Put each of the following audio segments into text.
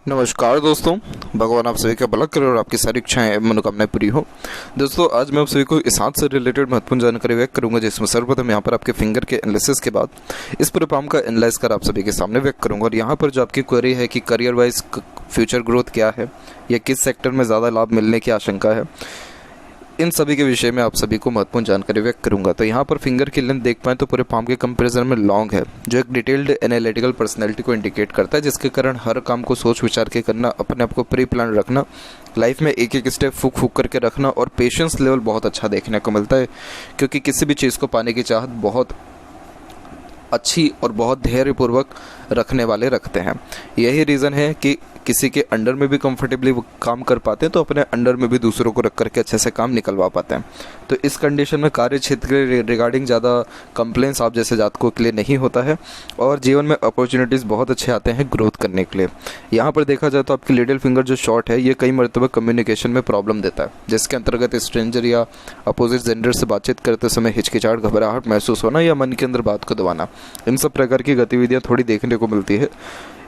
नमस्कार दोस्तों, भगवान आप सभी का भला करे और आपकी सारी इच्छाएं एवं मनोकामनाएं पूरी हो। दोस्तों, आज मैं आप सभी को इस हाथ से रिलेटेड महत्वपूर्ण जानकारी व्यक्त करूंगा, जिसमें सर्वप्रथम यहाँ पर आपके फिंगर के एनालिसिस के बाद इस पूरे पाम का एनालाइज कर आप सभी के सामने व्यक्त करूंगा। और यहाँ पर जो आपकी क्वेरी है कि करियर वाइज फ्यूचर ग्रोथ क्या है या किस सेक्टर में ज़्यादा लाभ मिलने की आशंका है, इन सभी के विषय में आप सभी को महत्वपूर्ण जानकारी व्यक्त करूंगा। तो यहाँ पर फिंगर की लेंथ देख पाएँ तो पूरे पाम के कंपैरिजन में लॉन्ग है, जो एक डिटेल्ड एनालिटिकल पर्सनैलिटी को इंडिकेट करता है, जिसके कारण हर काम को सोच विचार के करना, अपने आप को प्री प्लान रखना, लाइफ में एक एक स्टेप फूक फूक करके रखना और पेशेंस लेवल बहुत अच्छा देखने को मिलता है, क्योंकि किसी भी चीज़ को पाने की चाहत बहुत अच्छी और बहुत धैर्यपूर्वक रखने वाले रखते हैं। यही रीज़न है कि किसी के अंडर में भी कंफर्टेबली वो काम कर पाते हैं, तो अपने अंडर में भी दूसरों को रख करके अच्छे से काम निकलवा पाते हैं। तो इस कंडीशन में कार्य क्षेत्र के रिगार्डिंग ज़्यादा कंप्लेंट्स आप जैसे जातकों के लिए नहीं होता है और जीवन में अपॉर्चुनिटीज़ बहुत अच्छे आते हैं ग्रोथ करने के लिए। यहाँ पर देखा जाए तो आपकी लिटिल फिंगर जो शॉर्ट है, ये कई मरतबा कम्युनिकेशन में प्रॉब्लम देता है, जिसके अंतर्गत स्ट्रेंजर या अपोजिट जेंडर से बातचीत करते समय हिचकिचाहट, घबराहट महसूस होना या मन के अंदर बात को दबाना, इन सब प्रकार की गतिविधियाँ थोड़ी देखने को मिलती है।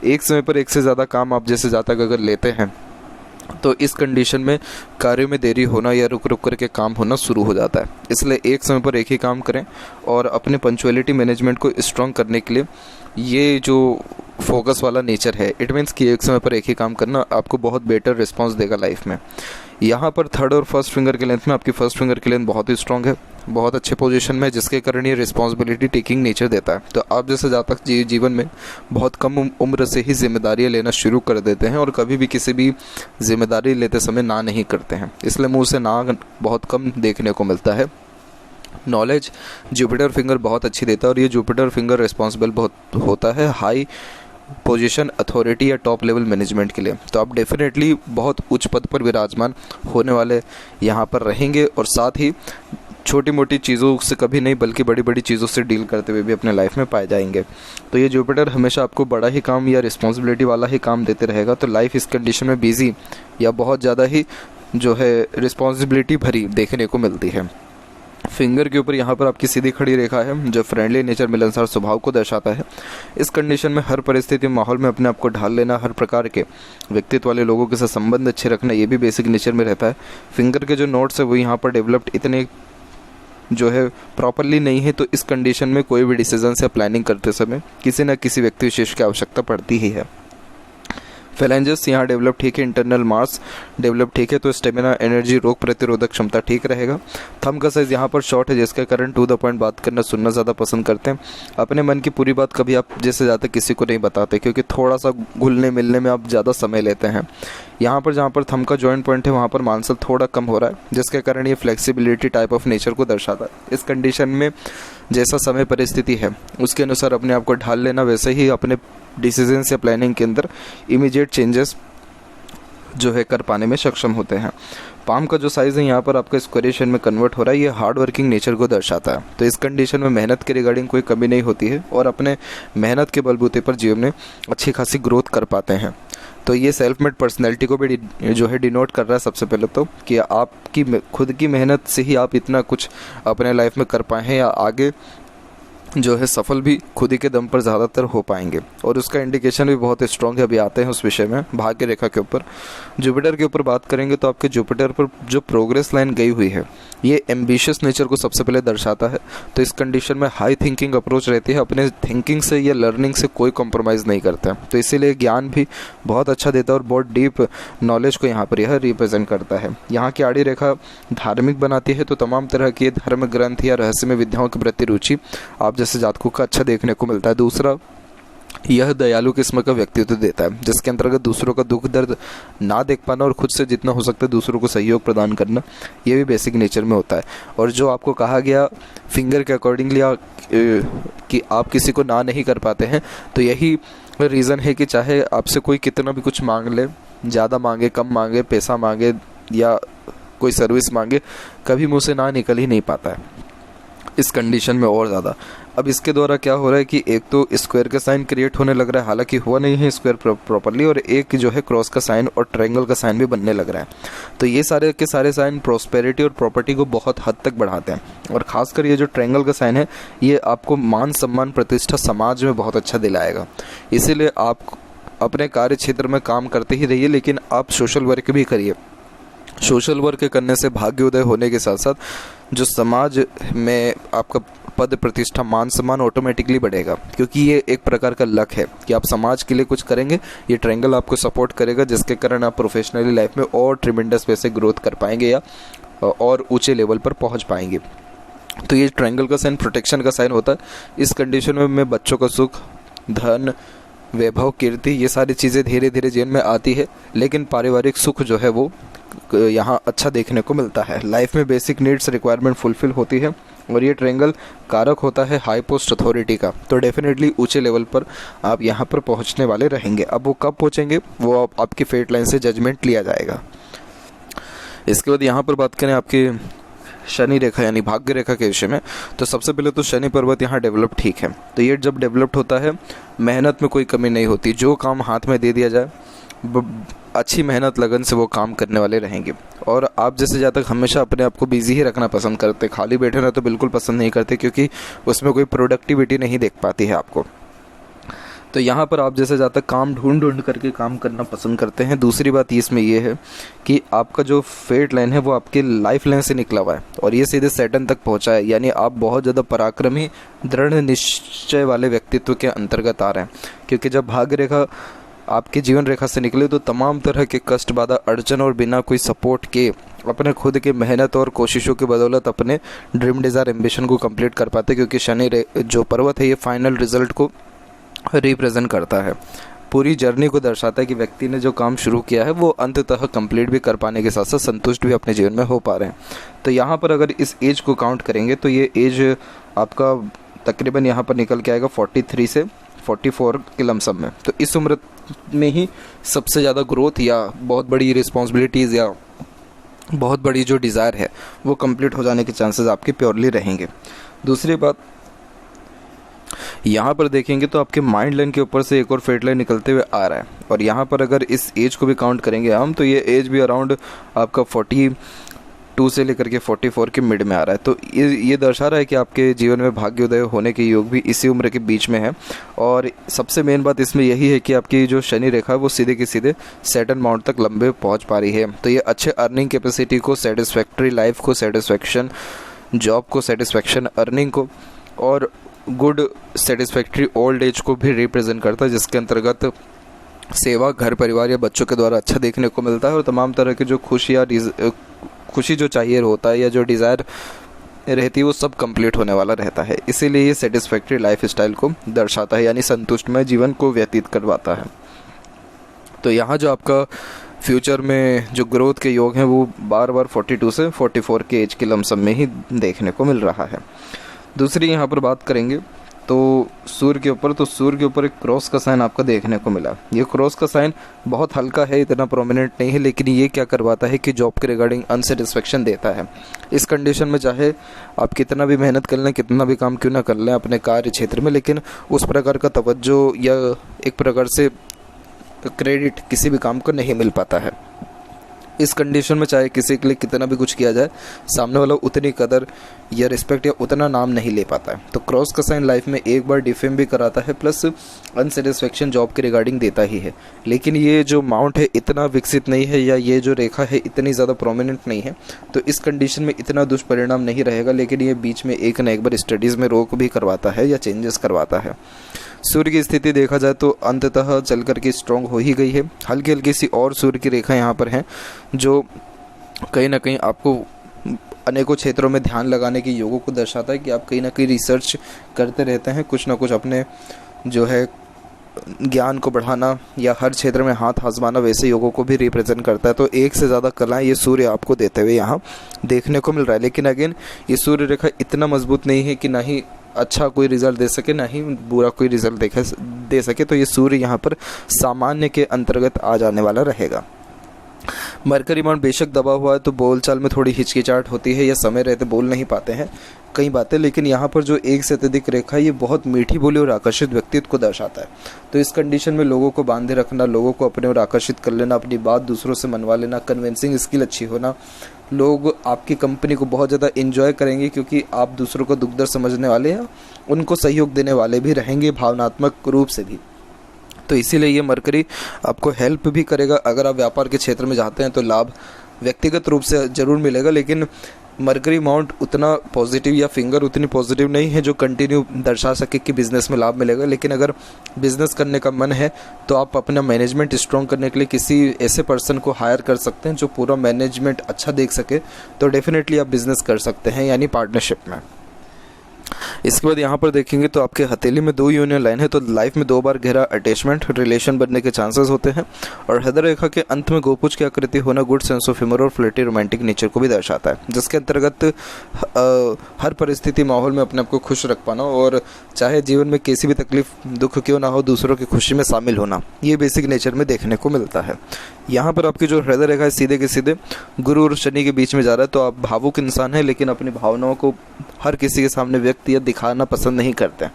एक समय पर एक से ज़्यादा काम आप जैसे जातक अगर लेते हैं तो इस कंडीशन में कार्यों में देरी होना या रुक रुक करके काम होना शुरू हो जाता है। इसलिए एक समय पर एक ही काम करें और अपने पंक्चुअलिटी मैनेजमेंट को स्ट्रॉन्ग करने के लिए ये जो फोकस वाला नेचर है, इट मीन्स कि एक समय पर एक ही काम करना आपको बहुत बेटर रिस्पांस देगा लाइफ में। यहाँ पर थर्ड और फर्स्ट फिंगर के लेंथ में आपकी फर्स्ट फिंगर की लेंथ बहुत ही स्ट्रॉन्ग है, बहुत अच्छे पोजीशन में, जिसके कारण ये रिस्पॉन्सिबिलिटी टेकिंग नेचर देता है। तो आप जैसे जब तक जीवन में बहुत कम उम्र से ही जिम्मेदारियाँ लेना शुरू कर देते हैं और कभी भी किसी भी जिम्मेदारी लेते समय ना नहीं करते हैं, इसलिए मुँह से ना बहुत कम देखने को मिलता है। नॉलेज जुपिटर फिंगर बहुत अच्छी देता है और ये जुपिटर फिंगर रिस्पॉन्सिबल बहुत होता है हाई पोजीशन, अथॉरिटी या टॉप लेवल मैनेजमेंट के लिए। तो आप डेफिनेटली बहुत उच्च पद पर विराजमान होने वाले यहाँ पर रहेंगे और साथ ही छोटी मोटी चीज़ों से कभी नहीं बल्कि बड़ी बड़ी चीज़ों से डील करते हुए भी अपने लाइफ में पाए जाएंगे। तो ये जुपिटर हमेशा आपको बड़ा ही काम या रिस्पॉन्सिबिलिटी वाला ही काम देते रहेगा। तो लाइफ इस कंडीशन में बिजी या बहुत ज़्यादा ही जो है रिस्पॉन्सिबिलिटी भरी देखने को मिलती है। फिंगर के ऊपर यहाँ पर आपकी सीधी खड़ी रेखा है, जो फ्रेंडली नेचर, मिलनसार स्वभाव को दर्शाता है। इस कंडीशन में हर परिस्थिति माहौल में अपने आप को ढाल लेना, हर प्रकार के व्यक्तित्व वाले लोगों के साथ संबंध अच्छे रखना, ये भी बेसिक नेचर में रहता है। फिंगर के जो नोट्स है वो यहाँ पर डेवलप्ड इतने जो है प्रॉपरली नहीं है, तो इस कंडीशन में कोई भी डिसीजन या प्लानिंग करते समय किसी न किसी व्यक्ति विशेष की आवश्यकता पड़ती ही है। फेलेंजेस यहाँ डेवलप ठीक है, इंटरनल मास डेवलप ठीक है, तो स्टेमिना, एनर्जी, रोग प्रतिरोधक क्षमता ठीक रहेगा। थंब का साइज यहाँ पर शॉर्ट है, जिसके कारण टू द पॉइंट बात करना, सुनना ज़्यादा पसंद करते हैं। अपने मन की पूरी बात कभी आप जैसे ज़्यादा किसी को नहीं बताते, क्योंकि थोड़ा सा घुलने मिलने में आप ज़्यादा समय लेते हैं। यहाँ पर जहाँ पर थंब का जॉइंट पॉइंट है वहाँ पर मांसल थोड़ा कम हो रहा है, जिसके कारण ये फ्लेक्सिबिलिटी टाइप ऑफ नेचर को दर्शाता है। इस कंडीशन में जैसा समय परिस्थिति है उसके अनुसार अपने आप को ढाल लेना, वैसे ही अपने डिसीजन या प्लानिंग के अंदर इमीडिएट चेंजेस जो है कर पाने में सक्षम होते हैं। पाम का जो साइज़ है यहाँ पर आपका स्क्वायर में कन्वर्ट हो रहा है, ये हार्ड वर्किंग नेचर को दर्शाता है। तो इस कंडीशन में मेहनत के रिगार्डिंग कोई कमी नहीं होती है और अपने मेहनत के बलबूते पर जीवन में अच्छी खासी ग्रोथ कर पाते हैं। तो ये सेल्फ मेड पर्सनैलिटी को भी जो है डिनोट कर रहा है सबसे पहले तो, कि आपकी खुद की मेहनत से ही आप इतना कुछ अपने लाइफ में कर पाए हैं या आगे जो है सफल भी खुद ही के दम पर ज़्यादातर हो पाएंगे। और उसका इंडिकेशन भी बहुत स्ट्रॉन्ग है। अभी आते हैं उस विषय में। भाग्य रेखा के ऊपर जुपिटर के ऊपर बात करेंगे तो आपके जुपिटर पर जो प्रोग्रेस लाइन गई हुई है ये एम्बिशियस नेचर को सबसे पहले दर्शाता है। तो इस कंडीशन में हाई थिंकिंग अप्रोच रहती है, अपने थिंकिंग से या लर्निंग से कोई कॉम्प्रोमाइज़ नहीं करता है। तो इसीलिए ज्ञान भी बहुत अच्छा देता है और बहुत डीप नॉलेज को यहाँ पर यह रिप्रेजेंट करता है। यहाँ की आड़ी रेखा धार्मिक बनाती है, तो तमाम तरह के धर्म ग्रंथ या रहस्यमय विद्याओं के प्रति रुचि आप जैसे जातकों का अच्छा देखने को मिलता है। दूसरा, यह दयालु किस्म का व्यक्तित्व देता है, जिसके अंतर्गत दूसरों का दुख दर्द ना देख पाना और खुद से जितना हो सकता है दूसरों को सहयोग प्रदान करना, ये भी बेसिक नेचर में होता है। और जो आपको कहा गया फिंगर के अकॉर्डिंगली कि आप किसी को ना नहीं कर पाते हैं, तो यही रीज़न है कि चाहे आपसे कोई कितना भी कुछ मांग ले, ज़्यादा मांगे, कम मांगे, पैसा मांगे या कोई सर्विस मांगे, कभी मुँह से ना निकल ही नहीं पाता है इस कंडीशन में। और ज़्यादा अब इसके द्वारा क्या हो रहा है कि एक तो स्क्वायर का साइन क्रिएट होने लग रहा है, हालांकि हुआ नहीं है स्क्वायर प्रॉपर्ली, और एक जो है क्रॉस का साइन और ट्रायंगल का साइन भी बनने लग रहा है। तो ये सारे के सारे साइन प्रॉस्पेरिटी और प्रॉपर्टी को बहुत हद तक बढ़ाते हैं। और ख़ासकर ये जो ट्रायंगल का साइन है ये आपको मान सम्मान प्रतिष्ठा समाज में बहुत अच्छा दिलाएगा। इसीलिए आप अपने कार्य क्षेत्र में काम करते ही रहिए, लेकिन आप सोशल वर्क भी करिए। सोशल वर्क करने से भाग्योदय होने के साथ साथ जो समाज में आपका पद प्रतिष्ठा मान सम्मान ऑटोमेटिकली बढ़ेगा, क्योंकि ये एक प्रकार का लक है कि आप समाज के लिए कुछ करेंगे। ये ट्रायंगल आपको सपोर्ट करेगा, जिसके कारण आप प्रोफेशनली लाइफ में और ट्रिमेंडस वे से ग्रोथ कर पाएंगे या और ऊंचे लेवल पर पहुंच पाएंगे। तो ये ट्रायंगल का साइन प्रोटेक्शन का साइन होता है। इस कंडीशन में बच्चों का सुख, धन, वैभव, कीर्ति, ये सारी चीज़ें धीरे धीरे जीवन में आती है, लेकिन पारिवारिक सुख जो है वो यहाँ अच्छा देखने को मिलता है। लाइफ में बेसिक नीड्स रिक्वायरमेंट फुलफिल होती है, और ये ट्रायंगल कारक होता है हाई पोस्ट अथॉरिटी का। तो डेफिनेटली ऊंचे लेवल पर आप यहाँ पर पहुँचने वाले रहेंगे। अब वो कब पहुँचेंगे वो आपकी फेट लाइन से जजमेंट लिया जाएगा। इसके बाद यहाँ पर बात करें आपकी शनि रेखा यानी भाग्य रेखा के विषय में, तो सबसे पहले तो शनि पर्वत यहाँ डेवलप ठीक है। तो ये जब डेवलप्ड होता है, मेहनत में कोई कमी नहीं होती। जो काम हाथ में दे दिया जाए, अच्छी मेहनत लगन से वो काम करने वाले रहेंगे। और आप जैसे जातक हमेशा अपने आप को बिजी ही रखना पसंद करते, खाली बैठे रहना तो बिल्कुल पसंद नहीं करते, क्योंकि उसमें कोई प्रोडक्टिविटी नहीं देख पाती है आपको। तो यहाँ पर आप जैसे जातक काम ढूंढ करके काम करना पसंद करते हैं। दूसरी बात इसमें ये है कि आपका जो फेट लाइन है वो आपके लाइफ लाइन से निकला हुआ है, और ये सीधे सैटर्न तक पहुँचा है। यानी आप बहुत ज़्यादा पराक्रमी, दृढ़ निश्चय वाले व्यक्तित्व के अंतर्गत आ रहे हैं, क्योंकि जब भाग्य रेखा आपके जीवन रेखा से निकले तो तमाम तरह के कष्ट, बाधा, अड़चन और बिना कोई सपोर्ट के अपने खुद के मेहनत और कोशिशों की बदौलत अपने ड्रीम डिज़ायर एम्बिशन को कंप्लीट कर पाते, क्योंकि शनि जो पर्वत है ये फाइनल रिजल्ट को रिप्रेजेंट करता है। पूरी जर्नी को दर्शाता है कि व्यक्ति ने जो काम शुरू किया है वो अंततः कंप्लीट भी कर पाने के साथ साथ संतुष्ट भी अपने जीवन में हो पा रहे हैं। तो यहाँ पर अगर इस एज को काउंट करेंगे तो ये एज आपका तकरीबन यहाँ पर निकल के आएगा 43 से 44 के लमसम में। तो इस उम्र में ही सबसे ज़्यादा ग्रोथ या बहुत बड़ी रिस्पॉन्सिबिलिटीज़ या बहुत बड़ी जो डिज़ायर है वो कंप्लीट हो जाने के चांसेस आपके प्योरली रहेंगे। दूसरी बात यहाँ पर देखेंगे तो आपके माइंड लाइन के ऊपर से एक और फेट लाइन निकलते हुए आ रहा है, और यहाँ पर अगर इस एज को भी काउंट करेंगे हम तो ये एज भी अराउंड आपका 42 से लेकर के 44 के मिड में आ रहा है। तो ये दर्शा रहा है कि आपके जीवन में भाग्योदय होने के योग भी इसी उम्र के बीच में है। और सबसे मेन बात इसमें यही है कि आपकी जो शनि रेखा है वो सीधे के सीधे सैटर्न माउंट तक लंबे पहुंच पा रही है। तो ये अच्छे अर्निंग कैपेसिटी को, सेटिस्फैक्ट्री लाइफ को, सेटिस्फैक्शन जॉब को, सेटिस्फैक्शन अर्निंग को और गुड सेटिस्फैक्ट्री ओल्ड एज को भी रिप्रेजेंट करता है, जिसके अंतर्गत सेवा, घर परिवार या बच्चों के द्वारा अच्छा देखने को मिलता है और तमाम तरह की जो खुशी जो चाहिए होता है या जो डिज़ायर रहती है वो सब कंप्लीट होने वाला रहता है। इसीलिए ये सेटिस्फैक्ट्री लाइफ स्टाइल को दर्शाता है, यानी संतुष्टमय जीवन को व्यतीत करवाता है। तो यहाँ जो आपका फ्यूचर में जो ग्रोथ के योग हैं वो बार 42 से 44 के एज के लमसम में ही देखने को मिल रहा है। दूसरी यहाँ पर बात करेंगे तो सूर्य के ऊपर, तो सूर्य के ऊपर एक क्रॉस का साइन आपका देखने को मिला। ये क्रॉस का साइन बहुत हल्का है, इतना प्रोमिनेंट नहीं है, लेकिन ये क्या करवाता है कि जॉब के रिगार्डिंग अनसेटिस्फेक्शन देता है। इस कंडीशन में चाहे आप कितना भी मेहनत कर लें, कितना भी काम क्यों ना कर लें अपने कार्य क्षेत्र में, लेकिन उस प्रकार का तवज्जो या एक प्रकार से क्रेडिट किसी भी काम को नहीं मिल पाता है। इस कंडीशन में चाहे किसी के लिए कितना भी कुछ किया जाए, सामने वाला उतनी कदर या रिस्पेक्ट या उतना नाम नहीं ले पाता है। तो क्रॉस का साइन लाइफ में एक बार डिफेम भी कराता है, प्लस अनसेटिस्फेक्शन जॉब के रिगार्डिंग देता ही है। लेकिन ये जो माउंट है इतना विकसित नहीं है या ये जो रेखा है इतनी ज़्यादा प्रोमिनेंट नहीं है, तो इस कंडीशन में इतना दुष्परिणाम नहीं रहेगा। लेकिन ये बीच में एक ना एक बार स्टडीज़ में रोक भी करवाता है या चेंजेस करवाता है। सूर्य की स्थिति देखा जाए तो अंततः चल करके स्ट्रॉन्ग हो ही गई है। हल्की हल्की सी और सूर्य की रेखा यहाँ पर है जो कहीं ना कहीं आपको अनेकों क्षेत्रों में ध्यान लगाने के योगों को दर्शाता है कि आप कहीं ना कहीं रिसर्च करते रहते हैं, कुछ ना कुछ अपने जो है ज्ञान को बढ़ाना या हर क्षेत्र में हाथ आजमाना, वैसे योगों को भी रिप्रेजेंट करता है। तो एक से ज़्यादा कलाएं ये सूर्य आपको देते हुए यहाँ देखने को मिल रहा है। लेकिन अगेन ये सूर्य रेखा इतना मजबूत नहीं है कि ना ही अच्छा कोई रिजल्ट दे सके ना ही बुरा कोई रिजल्ट दे सके। तो ये सूर्य यहाँ पर सामान्य के अंतर्गत आ जाने वाला रहेगा। मरकरी माउंट बेशक दबा हुआ है तो बोलचाल में थोड़ी हिचकिचाहट होती है या समय रहते बोल नहीं पाते हैं कई बातें, लेकिन यहाँ पर जो एक से अत्यधिक रेखा ये बहुत मीठी बोली और आकर्षित व्यक्तित्व को दर्शाता है। तो इस कंडीशन में लोगों को बांधे रखना, लोगों को अपने ओर आकर्षित कर लेना, अपनी बात दूसरों से मनवा लेना, कन्विंसिंग स्किल अच्छी होना, लोग आपकी कंपनी को बहुत ज़्यादा एंजॉय करेंगे क्योंकि आप दूसरों को दुख दर्द समझने वाले हैं, उनको सहयोग देने वाले भी रहेंगे भावनात्मक रूप से भी। तो इसीलिए ये मरकरी आपको हेल्प भी करेगा। अगर आप व्यापार के क्षेत्र में जाते हैं तो लाभ व्यक्तिगत रूप से ज़रूर मिलेगा, लेकिन मरकरी माउंट उतना पॉजिटिव या फिंगर उतनी पॉजिटिव नहीं है जो कंटिन्यू दर्शा सके कि बिज़नेस में लाभ मिलेगा। लेकिन अगर बिज़नेस करने का मन है तो आप अपना मैनेजमेंट स्ट्रॉन्ग करने के लिए किसी ऐसे पर्सन को हायर कर सकते हैं जो पूरा मैनेजमेंट अच्छा देख सके, तो डेफिनेटली आप बिज़नेस कर सकते हैं, यानी पार्टनरशिप में। इसके बाद यहाँ पर देखेंगे तो आपके हथेली में 2 यूनियन लाइन है, तो लाइफ में 2 बार गहरा अटैचमेंट रिलेशन बनने के चांसेस होते हैं। और हृदय रेखा के अंत में गोपुज की आकृति होना गुड सेंस ऑफ ह्यूमर और फ्लर्टी रोमांटिक नेचर को भी दर्शाता है, जिसके अंतर्गत हर परिस्थिति माहौल में अपने आप को खुश रख पाना और चाहे जीवन में कैसी भी तकलीफ दुख क्यों ना हो दूसरों की खुशी में शामिल होना, ये बेसिक नेचर में देखने को मिलता है। यहाँ पर आपकी जो हृदय रेखा है सीधे के सीधे गुरु और शनि के बीच में जा रहा है, तो आप भावुक इंसान हैं लेकिन अपनी भावनाओं को हर किसी के सामने व्यक्त या दिखाना पसंद नहीं करते,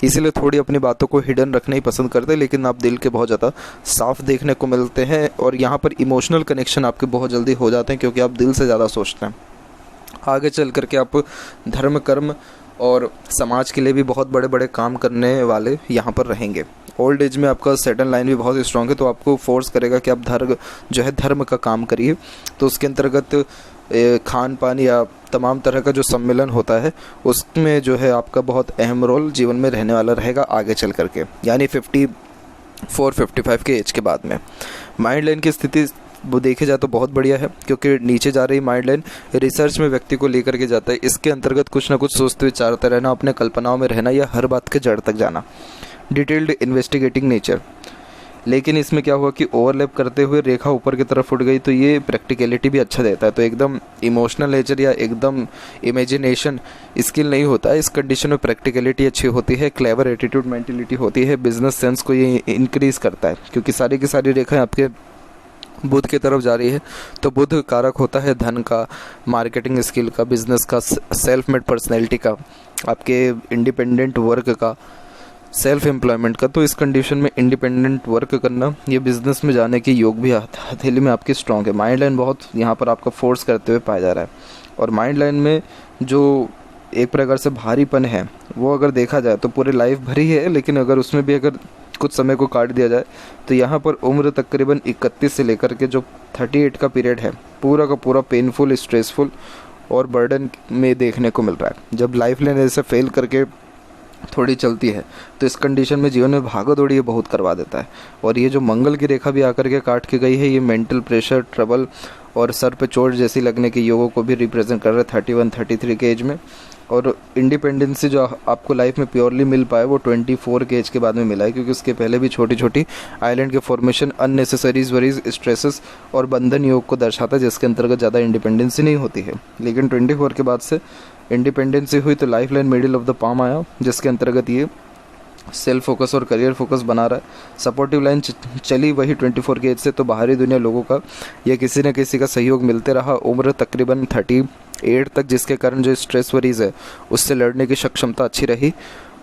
इसीलिए थोड़ी अपनी बातों को हिडन रखना ही पसंद करते हैं। लेकिन आप दिल के बहुत ज़्यादा साफ देखने को मिलते हैं और यहाँ पर इमोशनल कनेक्शन आपके बहुत जल्दी हो जाते हैं, क्योंकि आप दिल से ज़्यादा सोचते हैं। आगे चल करके आप धर्म कर्म और समाज के लिए भी बहुत बड़े बड़े काम करने वाले यहाँ पर रहेंगे। ओल्ड एज में आपका सेटल लाइन भी बहुत स्ट्रॉन्ग है, तो आपको फोर्स करेगा कि आप धर्म का काम करिए। तो उसके अंतर्गत खान पान या तमाम तरह का जो सम्मेलन होता है उसमें जो है आपका बहुत अहम रोल जीवन में रहने वाला रहेगा आगे चल करके, यानी 54-55 के एज के बाद में। माइंड लाइन की स्थिति वो देखे जाए तो बहुत बढ़िया है, क्योंकि नीचे जा रही माइंड लाइन रिसर्च में व्यक्ति को लेकर के जाता है। इसके अंतर्गत कुछ ना कुछ सोचते विचारते रहना, अपने कल्पनाओं में रहना या हर बात के जड़ तक जाना, डिटेल्ड इन्वेस्टिगेटिंग नेचर। लेकिन इसमें क्या हुआ कि ओवरलैप करते हुए रेखा ऊपर की तरफ उठ गई, तो ये प्रैक्टिकलिटी भी अच्छा देता है। तो एकदम इमोशनल नेचर या एकदम इमेजिनेशन स्किल नहीं होता है, इस कंडीशन में प्रैक्टिकलिटी अच्छी होती है, क्लेवर एटीट्यूड मेंटेलिटी होती है, बिजनेस सेंस को ये इंक्रीज़ करता है, क्योंकि सारी की सारी रेखाएं आपके बुध की तरफ जा रही है। तो बुध कारक होता है धन का, मार्केटिंग स्किल का, बिजनेस का, सेल्फ मेड पर्सनैलिटी का, आपके इंडिपेंडेंट वर्क का, सेल्फ एम्प्लॉयमेंट का। तो इस कंडीशन में इंडिपेंडेंट वर्क करना, ये बिजनेस में जाने के योग भी हथेली में आपकी स्ट्रॉन्ग है। माइंड लाइन बहुत यहाँ पर आपका फोर्स करते हुए पाया जा रहा है, और माइंड लाइन में जो एक प्रकार से भारीपन है वो अगर देखा जाए तो पूरी लाइफ भरी है, लेकिन अगर उसमें भी अगर कुछ समय को काट दिया जाए तो यहाँ पर उम्र तकरीबन 31 से लेकर के जो 38 का पीरियड है पूरा का पूरा पेनफुल, स्ट्रेसफुल और बर्डन में देखने को मिल रहा है। जब लाइफ लाइन ऐसे फेल करके थोड़ी चलती है तो इस कंडीशन में जीवन में भागा दौड़ी ये बहुत करवा देता है। और ये जो मंगल की रेखा भी आकर के काट के गई है, ये मेंटल प्रेशर, ट्रबल और सर पे चोट जैसी लगने के योगों को भी रिप्रेजेंट कर रहा है 31-33 के एज में। और इंडिपेंडेंसी जो आपको लाइफ में प्योरली मिल पाए वो 24 के एज के बाद में मिला है, क्योंकि उसके पहले भी छोटी छोटी आइलैंड के फॉर्मेशन, अननेसेसरीज वरीज, स्ट्रेसेस और बंधन योग को दर्शाता है, जिसके अंतर्गत ज़्यादा इंडिपेंडेंसी नहीं होती है। लेकिन 24 के बाद से इंडिपेंडेंसी हुई तो life line middle of the palm आया, जिसके अंतर्गत ये सेल्फ फोकस और करियर फोकस बना रहा है। सपोर्टिव लाइन चली वही 24 के एज से, तो बाहरी दुनिया लोगों का या किसी न किसी का सहयोग मिलते रहा उम्र तकरीबन 38 तक, जिसके कारण जो स्ट्रेस वरीज है उससे लड़ने की सक्षमता अच्छी रही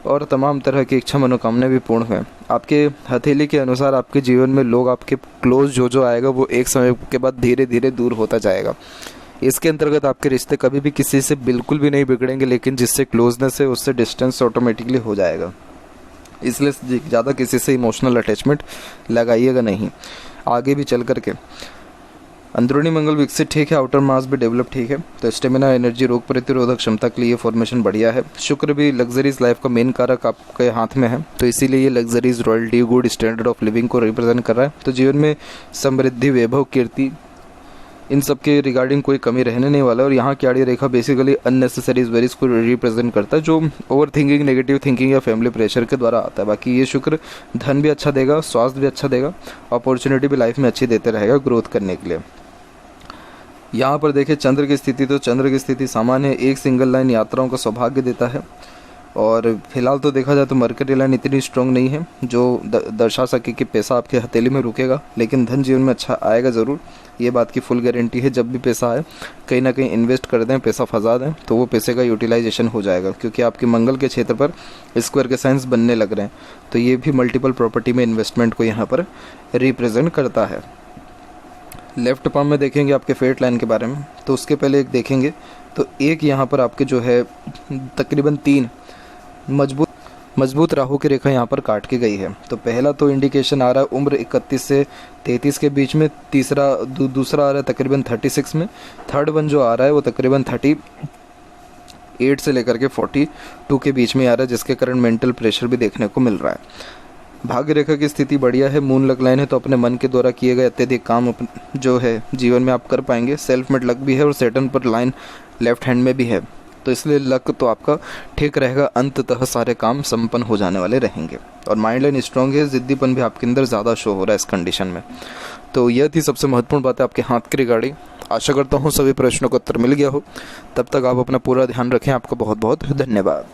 और तमाम तरह की इच्छा मनोकामना भी पूर्ण हुए। आपके हथेली के अनुसार आपके जीवन में लोग आपके क्लोज जो आएगा वो एक समय के बाद धीरे धीरे दूर होता जाएगा। इसके अंतर्गत आपके रिश्ते कभी भी किसी से बिल्कुल भी नहीं बिगड़ेंगे, लेकिन जिससे क्लोजनेस है उससे डिस्टेंस ऑटोमेटिकली हो जाएगा। इसलिए ज़्यादा किसी से इमोशनल अटैचमेंट लगाइएगा नहीं। आगे भी चल करके अंदरूनी मंगल विकसित ठीक है, आउटर मास भी डेवलप ठीक है, तो स्टेमिना, एनर्जी, रोग प्रतिरोधक क्षमता के लिए फॉर्मेशन बढ़िया है। शुक्र भी लग्जरीज लाइफ का मेन कारक आपके हाथ में है, तो इसीलिए ये luxuries, royalty, good standard of living को रिप्रेजेंट कर रहा है। तो जीवन में समृद्धि, वैभव, कीर्ति, इन सब के रिगार्डिंग कोई कमी रहने नहीं वाला है। और यहाँ की आड़ी रेखा बेसिकली अननेसेसरीज वेरीज को रिप्रेजेंट करता है, जो ओवर थिंकिंग, नेगेटिव थिंकिंग या फैमिली प्रेशर के द्वारा आता है। बाकी ये शुक्र धन भी अच्छा देगा, स्वास्थ्य भी अच्छा देगा, अपॉर्चुनिटी भी लाइफ में अच्छी देते रहेगा ग्रोथ करने के लिए। यहाँ पर देखें चंद्र की स्थिति, तो चंद्र की स्थिति सामान्य है, एक सिंगल लाइन यात्राओं का सौभाग्य देता है। और फिलहाल तो देखा जाए तो मरकरी लाइन इतनी स्ट्रॉन्ग नहीं है जो दर्शा सके कि पैसा आपके हथेली में रुकेगा, लेकिन धन जीवन में अच्छा आएगा ज़रूर, ये बात की फुल गारंटी है। जब भी पैसा आए कहीं ना कहीं इन्वेस्ट कर दें, पैसा फंसा दें, तो वो पैसे का यूटिलाइजेशन हो जाएगा, क्योंकि आपके मंगल के क्षेत्र पर स्क्वायर के साइंस बनने लग रहे हैं, तो ये भी मल्टीपल प्रॉपर्टी में इन्वेस्टमेंट को यहाँ पर रिप्रेजेंट करता है। लेफ्ट पाम में देखेंगे आपके फेट लाइन के बारे में, तो उसके पहले एक देखेंगे तो एक यहाँ पर आपके जो है तकरीबन 3 मजबूत मजबूत राहु की रेखा यहाँ पर काट के गई है। तो पहला तो इंडिकेशन आ रहा है उम्र 31 से 33 के बीच में, तीसरा दूसरा आ रहा है तकरीबन 36 में, थर्ड वन जो आ रहा है वो तकरीबन 38 से लेकर के 42 के बीच में आ रहा है, जिसके कारण मेंटल प्रेशर भी देखने को मिल रहा है। भाग्य रेखा की स्थिति बढ़िया है, मून लक लाइन है, तो अपने मन के द्वारा किए गए अत्यधिक काम जो है जीवन में आप कर पाएंगे। सेल्फ मेड लक भी है और सेटर्न पर लाइन लेफ्ट हैंड में भी है, तो इसलिए लक तो आपका ठीक रहेगा। अंततः सारे काम संपन्न हो जाने वाले रहेंगे और माइंड लाइन स्ट्रॉन्ग है, जिद्दीपन भी आपके अंदर ज़्यादा शो हो रहा है इस कंडीशन में। तो यह थी सबसे महत्वपूर्ण बात है आपके हाथ की रिगार्डिंग। आशा करता हूँ सभी प्रश्नों का उत्तर मिल गया हो। तब तक आप अपना पूरा ध्यान रखें। आपका बहुत बहुत धन्यवाद।